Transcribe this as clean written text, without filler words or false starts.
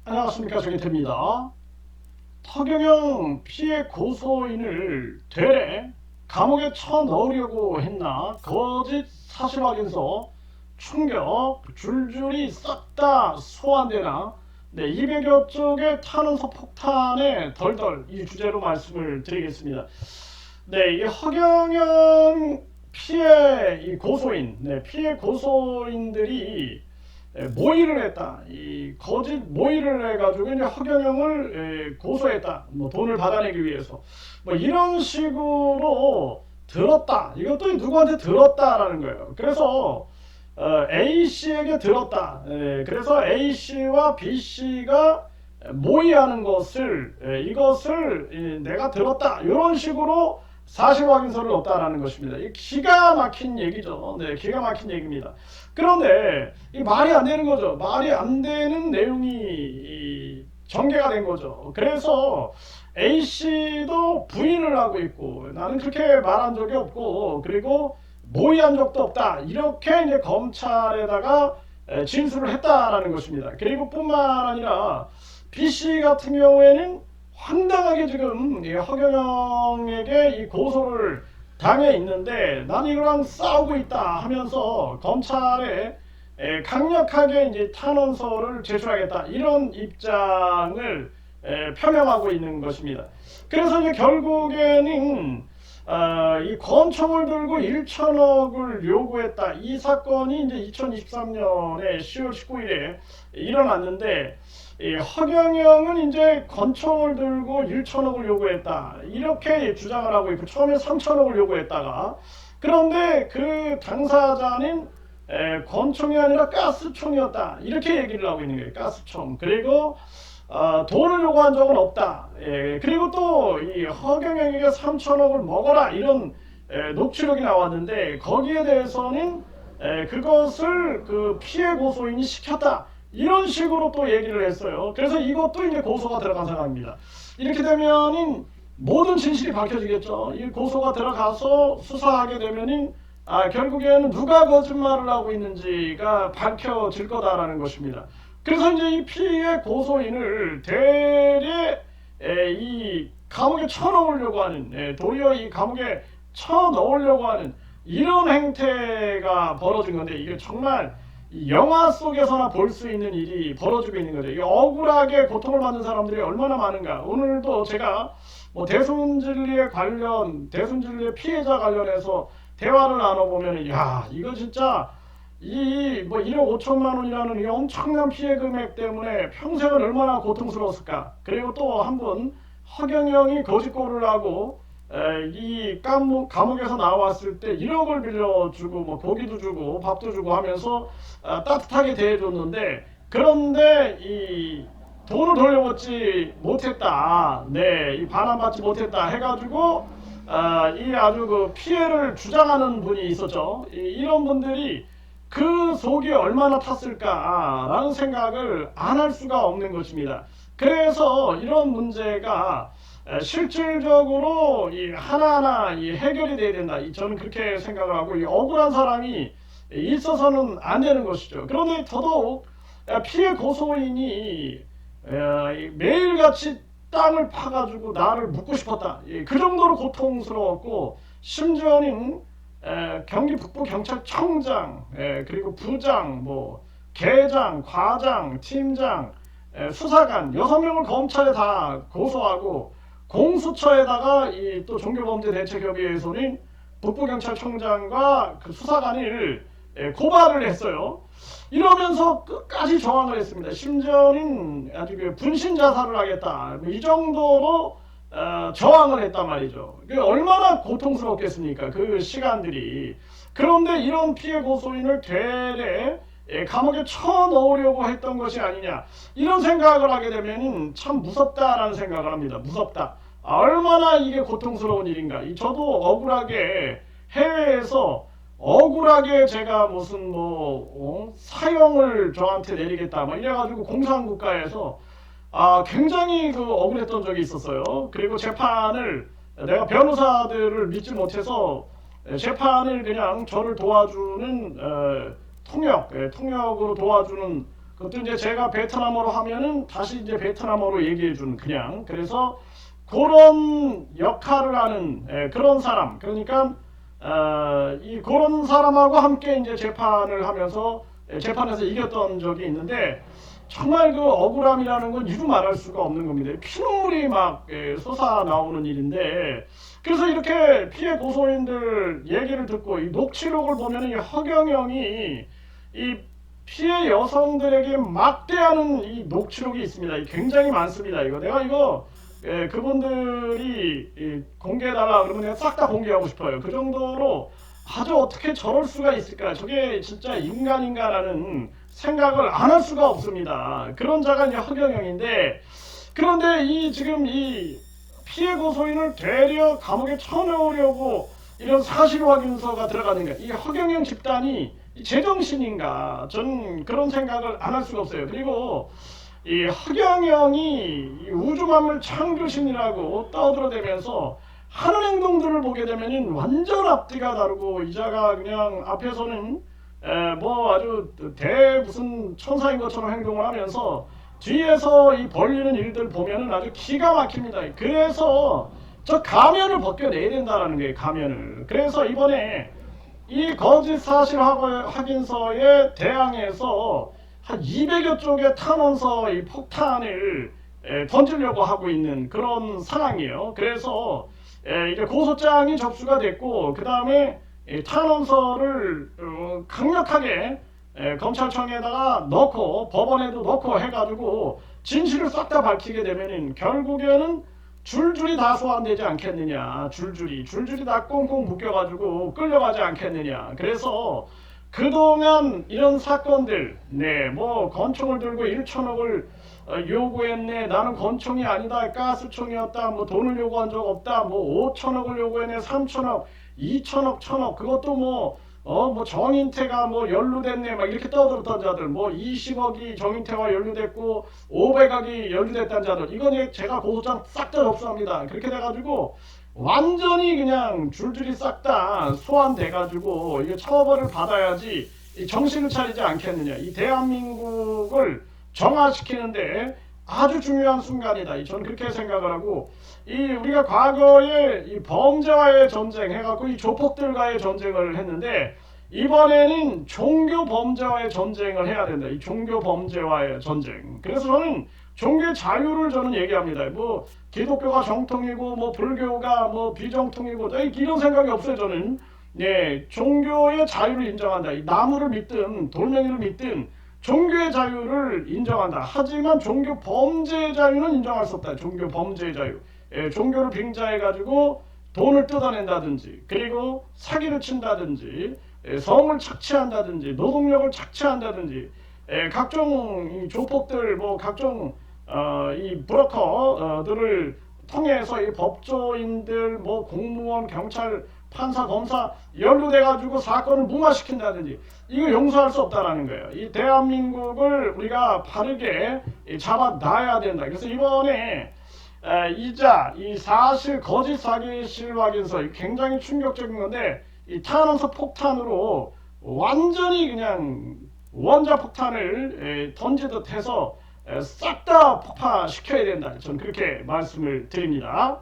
안녕하십니까, 정희태입니다. 허경영 피해 고소인을 되레 감옥에 쳐넣으려고 했나, 거짓 사실 확인서 충격 줄줄이 싹 다 소환되나, 200여 쪽의 탄원서 폭탄에 덜덜, 이 주제로 말씀을 드리겠습니다. 이 허경영 피해 이 고소인, 피해 고소인들이 모의를 했다. 이 거짓 모의를 해가지고 이제 허경영을 고소했다. 뭐 돈을 받아내기 위해서. 뭐 이런 식으로 들었다. 이것도 누구한테 들었다라는 거예요. 그래서 A 씨에게 들었다. 그래서 A 씨와 B 씨가 모의하는 것을 이것을 내가 들었다. 이런 식으로 사실 확인서를 얻다라는 것입니다. 이 기가 막힌 얘기죠. 기가 막힌 얘기입니다. 그런데 이 말이 안 되는 거죠. 말이 안 되는 내용이 전개가 된 거죠. 그래서 A 씨도 부인을 하고 있고, 나는 그렇게 말한 적이 없고, 그리고 모의한 적도 없다. 이렇게 이제 검찰에다가 진술을 했다라는 것입니다. 그리고 뿐만 아니라 B 씨 같은 경우에는 황당하게 지금 허경영에게 이 고소를 당해 있는데, 난 이거랑 싸우고 있다 하면서 검찰에 강력하게 이제 탄원서를 제출하겠다, 이런 입장을 표명하고 있는 것입니다. 그래서 이제 결국에는 이 권총을 들고 1천억을 요구했다. 이 사건이 이제 2023년에 10월 19일에 일어났는데, 허경영은 이제 권총을 들고 1천억을 요구했다, 이렇게 주장을 하고 있고, 처음에 3천억을 요구했다가, 그런데 그 당사자는 권총이 아니라 가스총이었다, 이렇게 얘기를 하고 있는 거예요. 가스총. 그리고 돈을 요구한 적은 없다. 그리고 또 이 허경영에게 3천억을 먹어라, 이런 녹취록이 나왔는데, 거기에 대해서는 그것을 그 피해 고소인이 시켰다, 이런 식으로 또 얘기를 했어요. 그래서 이것도 이제 고소가 들어간 상황입니다. 이렇게 되면은 모든 진실이 밝혀지겠죠. 이 고소가 들어가서 수사하게 되면은 결국에는 누가 거짓말을 하고 있는지가 밝혀질 거다라는 것입니다. 그래서 이제 이 피해 고소인을 대래 이 감옥에 쳐넣으려고 하는, 도리어 이 감옥에 쳐넣으려고 하는 이런 행태가 벌어진 건데, 이게 정말 영화 속에서나 볼 수 있는 일이 벌어지고 있는 거죠. 이 억울하게 고통을 받는 사람들이 얼마나 많은가. 오늘도 제가 뭐 대순진리의 피해자 관련해서 대화를 나눠보면, 야, 이거 진짜 이 뭐 1억 5천만 원이라는 이 엄청난 피해 금액 때문에 평생을 얼마나 고통스러웠을까. 그리고 또 한 번 허경영이 거짓고를 하고 이 감옥에서 나왔을 때 1억을 빌려주고, 뭐 고기도 주고 밥도 주고 하면서 따뜻하게 대해줬는데, 그런데 이 돈을 돌려받지 못했다, 이 반환받지 못했다 해가지고 이 아주 그 피해를 주장하는 분이 있었죠. 이런 분들이 그 속이 얼마나 탔을까라는 생각을 안 할 수가 없는 것입니다. 그래서 이런 문제가 실질적으로 이 하나하나 이 해결이 돼야 된다, 저는 그렇게 생각을 하고, 이 억울한 사람이 있어서는 안 되는 것이죠. 그런데 더더욱 피해 고소인이 매일같이 땅을 파가지고 나를 묻고 싶었다, 그 정도로 고통스러웠고, 심지어는 경기 북부경찰청장, 그리고 부장, 뭐 계장, 과장, 팀장, 수사관 6명을 검찰에 다 고소하고, 공수처에다가 이 또 종교범죄대책협의회에서는 북부경찰청장과 그 수사관을 고발을 했어요. 이러면서 끝까지 저항을 했습니다. 심지어는 아주 분신 자살을 하겠다, 이 정도로 저항을 했단 말이죠. 얼마나 고통스럽겠습니까, 그 시간들이. 그런데 이런 피해 고소인을 되레 감옥에 쳐넣으려고 했던 것이 아니냐, 이런 생각을 하게 되면 참 무섭다라는 생각을 합니다. 무섭다. 얼마나 이게 고통스러운 일인가. 저도 억울하게 해외에서 억울하게 제가 무슨 뭐 사형을 저한테 내리겠다 뭐 이래가지고 공산국가에서 굉장히 억울했던 적이 있었어요. 그리고 재판을, 내가 변호사들을 믿지 못해서 재판을 그냥 저를 도와주는 통역으로 도와주는 그것도 이제 제가 베트남어로 하면은 다시 이제 베트남어로 얘기해 주는 그냥 그래서 그런 역할을 하는 그런 사람 그러니까 이 그런 사람하고 함께 이제 재판을 하면서 재판에서 이겼던 적이 있는데 정말 그 억울함이라는 건 이루 말할 수가 없는 겁니다. 피눈물이 막 솟아 나오는 일인데 그래서 이렇게 피해 고소인들 얘기를 듣고 이 녹취록을 보면은 이 허경영이 이 피해 여성들에게 막대하는 이 녹취록이 있습니다. 굉장히 많습니다. 이거 내가 이거 그분들이 공개해달라 그러면 내가 싹 다 공개하고 싶어요. 그 정도로 아주 어떻게 저럴 수가 있을까? 저게 진짜 인간인가라는 생각을 안 할 수가 없습니다. 그런 자가 이제 허경영인데 그런데 이 지금 이 피해 고소인을 되려 감옥에 쳐넣으려고 이런 사실 확인서가 들어가는가? 이 허경영 집단이 제정신인가? 전 그런 생각을 안 할 수가 없어요. 그리고 이 허경영이 우주만물 창조신이라고 떠들어대면서 하는 행동들을 보게 되면은 완전 앞뒤가 다르고 이자가 그냥 앞에서는 뭐 아주 대 무슨 천사인 것처럼 행동을 하면서 뒤에서 이 벌리는 일들 보면은 아주 기가 막힙니다. 그래서 저 가면을 벗겨내야 된다라는 거예요. 가면을. 그래서 이번에 이 거짓 사실 확인서에 대항해서 한 200여 쪽의 탄원서 이 폭탄을 던지려고 하고 있는 그런 상황이에요. 그래서 이제 고소장이 접수가 됐고 그 다음에 탄원서를 강력하게 검찰청에다가 넣고 법원에도 넣고 해가지고 진실을 싹 다 밝히게 되면은 결국에는 줄줄이 다 소환되지 않겠느냐. 줄줄이 다 꽁꽁 묶여가지고 끌려가지 않겠느냐. 그래서 그동안 이런 사건들, 뭐 권총을 들고 1천억을 요구했네. 나는 권총이 아니다. 가스총이었다. 뭐 돈을 요구한 적 없다. 뭐 5천억을 요구했네. 3천억, 2천억, 1천억. 그것도 뭐 정인태가 뭐 연루됐네. 막 이렇게 떠들었던 자들. 뭐 20억이 정인태와 연루됐고 500억이 연루됐다는 자들. 이건 제가 고소장 싹 다 접수합니다. 그렇게 돼가지고 완전히 그냥 줄줄이 싹 다 소환돼가지고 이게 처벌을 받아야지 정신을 차리지 않겠느냐. 이 대한민국을 정화시키는데 아주 중요한 순간이다. 저는 그렇게 생각을 하고 이 우리가 과거에 이 범죄와의 전쟁 해갖고 이 조폭들과의 전쟁을 했는데 이번에는 종교 범죄와의 전쟁을 해야 된다. 이 종교 범죄와의 전쟁. 그래서 저는 종교의 자유를 저는 얘기합니다. 뭐 기독교가 정통이고 뭐 불교가 뭐 비정통이고 이런 생각이 없어요. 저는 종교의 자유를 인정한다. 이 나무를 믿든 돌멩이를 믿든 종교의 자유를 인정한다. 하지만 종교 범죄의 자유는 인정할 수 없다. 종교 범죄의 자유. 종교를 빙자해가지고 돈을 뜯어낸다든지 그리고 사기를 친다든지 성을 착취한다든지 노동력을 착취한다든지 각종 이 조폭들 뭐 각종 이 브로커들을 통해서 이 법조인들 뭐 공무원 경찰 판사 검사 연루돼가지고 사건을 무마시킨다든지 이거 용서할 수 없다라는 거예요. 이 대한민국을 우리가 바르게 잡아놔야 된다. 그래서 이번에 이 사실 거짓 사실 확인서 굉장히 충격적인 건데 이 탄원서 폭탄으로 완전히 그냥 원자 폭탄을 던지듯 해서 싹 다 폭파시켜야 된다. 저는 그렇게 말씀을 드립니다.